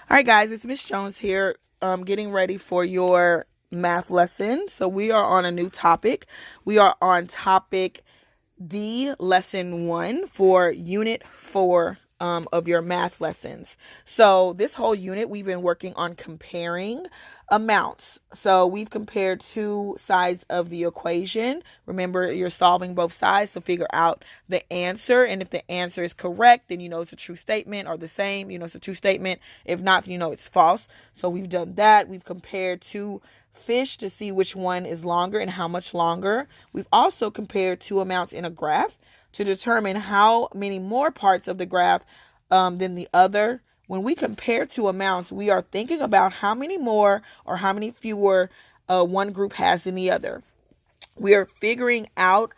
All right, guys, it's Miss Jones here, getting ready for your math lesson. So we are on a new topic. We are on topic D, lesson 1 for unit 4 of your math lessons. So this whole unit, we've been working on comparing amounts. So we've compared two sides of the equation. Remember, you're solving both sides to figure out the answer. And if the answer is correct, then you know it's a true statement, or the same, you know it's a true statement. If not, you know it's false. So we've done that. We've compared two fish to see which one is longer and how much longer. We've also compared two amounts in a graph to determine how many more parts of the graph than the other. When we compare two amounts, we are thinking about how many more or how many fewer one group has than the other. We are figuring out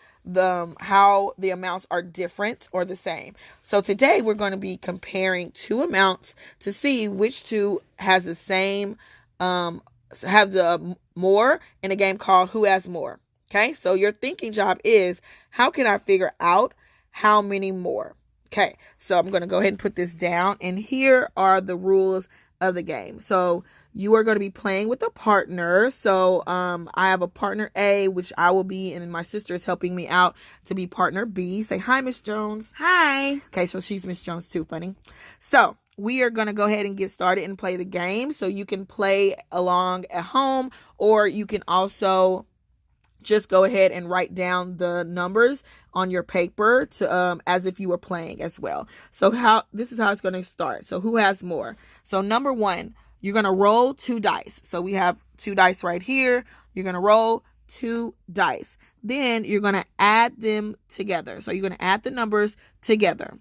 how the amounts are different or the same. So today we're going to be comparing two amounts to see which two has the same have the more in a game called Who Has More. Okay, so your thinking job is, how can I figure out how many more? Okay, so I'm going to go ahead and put this down, and here are the rules of the game. So you are going to be playing with a partner. So I have a partner A, which I will be, and my sister is helping me out to be partner B. Say hi, Miss Jones. Hi. Okay, so she's Miss Jones too. Funny. So we are going to go ahead and get started and play the game. So you can play along at home, or you can also just go ahead and write down the numbers on your paper to as if you were playing as well. So this is how it's going to start. So who has more? So number 1, you're going to roll 2 dice. So we have 2 dice right here. You're going to roll 2 dice. Then you're going to add them together. So you're going to add the numbers together.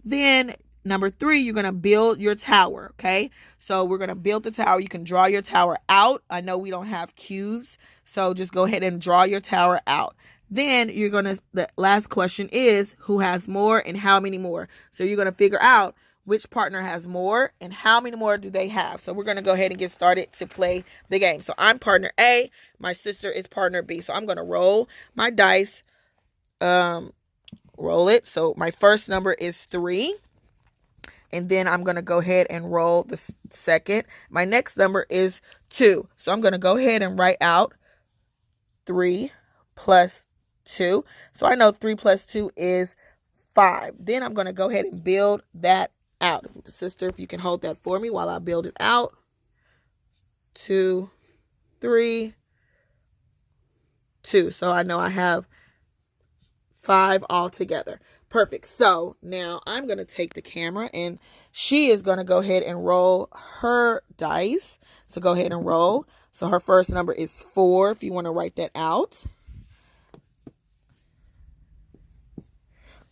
Then number 3, you're going to build your tower, okay? So we're going to build the tower. You can draw your tower out. I know we don't have cubes, so just go ahead and draw your tower out. Then the last question is, who has more and how many more? So you're going to figure out which partner has more and how many more do they have. So we're going to go ahead and get started to play the game. So I'm partner A, my sister is partner B. So I'm going to roll my dice, roll it. So my first number is 3. And then I'm going to go ahead and roll the second. My next number is 2. So I'm going to go ahead and write out 3 plus 2. So I know 3 plus 2 is 5. Then I'm going to go ahead and build that out. Sister, if you can hold that for me while I build it out. 2, 3, 2. So I know I have 5 all together. Perfect. So now I'm going to take the camera, and she is going to go ahead and roll her dice. So go ahead and roll. So her first number is 4, if you want to write that out.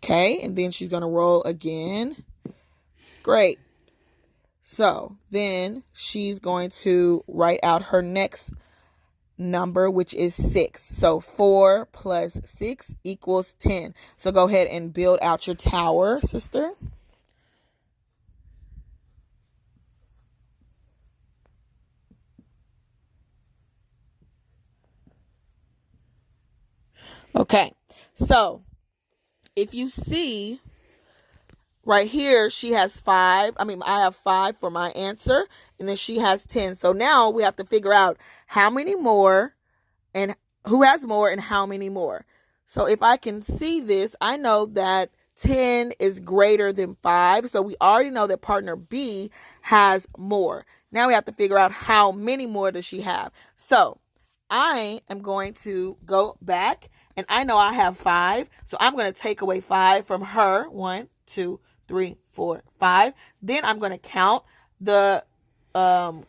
Okay, and then she's going to roll again. Great. So then she's going to write out her next number, which is 6. So 4 plus 6 equals 10. So go ahead and build out your tower, sister. Okay, so if you see right here, she has 5. I have 5 for my answer, and then she has 10. So now we have to figure out how many more and who has more and how many more. So if I can see this, I know that 10 is greater than 5. So we already know that partner B has more. Now we have to figure out how many more does she have. So I am going to go back, and I know I have 5. So I'm going to take away 5 from her. 1, 2, 3, 4, 5. Then I'm going to count the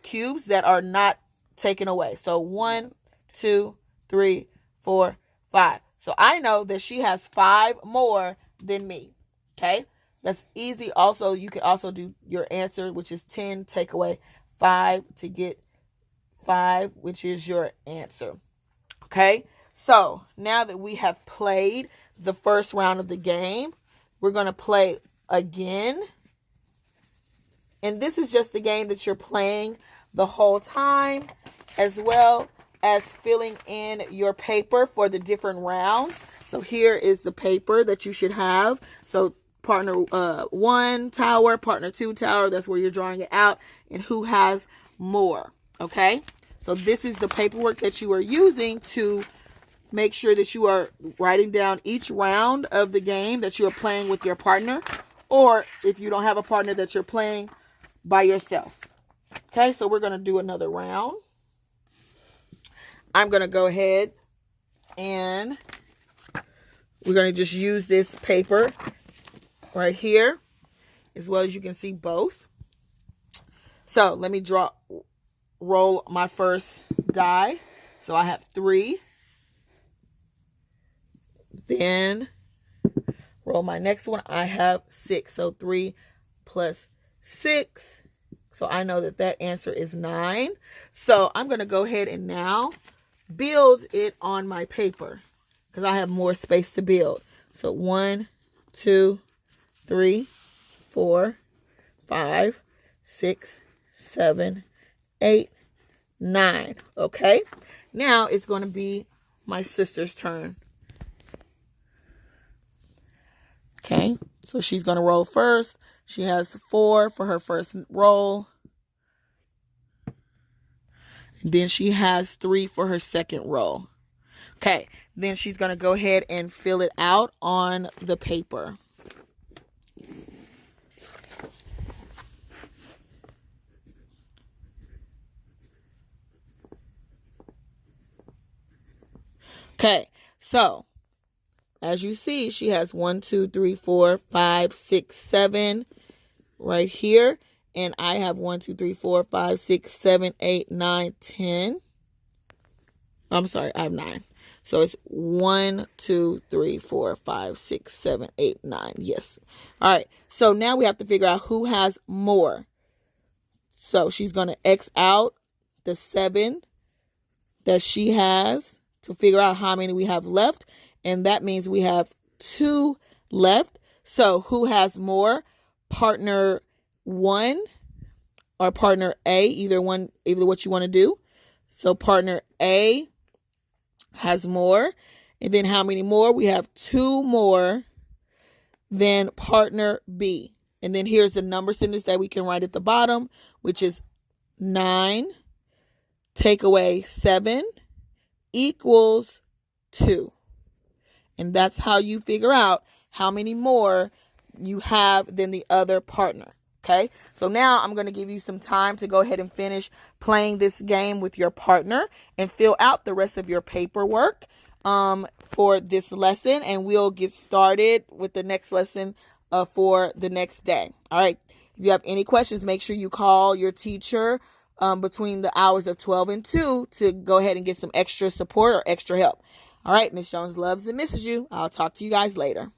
cubes that are not taken away. So 1, 2, 3, 4, 5. So I know that she has 5 more than me. Okay, that's easy. Also, you can also do your answer, which is 10. Take away 5 to get 5, which is your answer. Okay, so now that we have played the first round of the game, we're going to play again. And this is just the game that you're playing the whole time, as well as filling in your paper for the different rounds. So here is the paper that you should have. So partner 1 tower, partner 2 tower. That's where you're drawing it out, and who has more. Okay, so this is the paperwork that you are using to make sure that you are writing down each round of the game that you are playing with your partner, or if you don't have a partner, that you're playing by yourself. Okay, so we're going to do another round. I'm going to go ahead and we're going to just use this paper right here, as well as you can see both. So let me roll my first die. So I have 3. Then roll my next one. I have 6. So 3 plus 6. So I know that that answer is 9. So I'm going to go ahead and now build it on my paper because I have more space to build. So 1, 2, 3, 4, 5, 6, 7, 8, 9. Okay. Now it's going to be my sister's turn. Okay. So she's going to roll first. She has 4 for her first roll. Then she has 3 for her second roll. Okay, then she's going to go ahead and fill it out on the paper. Okay, so as you see, she has 1, 2, 3, 4, 5, 6, 7 right here. And I have 1, 2, 3, 4, 5, 6, 7, 8, 9, 10. I'm sorry, I have 9. So it's 1, 2, 3, 4, 5, 6, 7, 8, 9. Yes. All right. So now we have to figure out who has more. So she's going to X out the 7 that she has to figure out how many we have left. And that means we have 2 left. So who has more? Partner 1 or partner A, either what you want to do. So partner A has more. And then how many more? We have 2 more than partner B. And then here's the number sentence that we can write at the bottom, which is 9 take away 7 equals 2. And that's how you figure out how many more you have than the other partner. Okay, so now I'm going to give you some time to go ahead and finish playing this game with your partner and fill out the rest of your paperwork for this lesson. And we'll get started with the next lesson for the next day. All right, if you have any questions, make sure you call your teacher between the hours of 12 and 2 to go ahead and get some extra support or extra help. All right, Miss Jones loves and misses you. I'll talk to you guys later.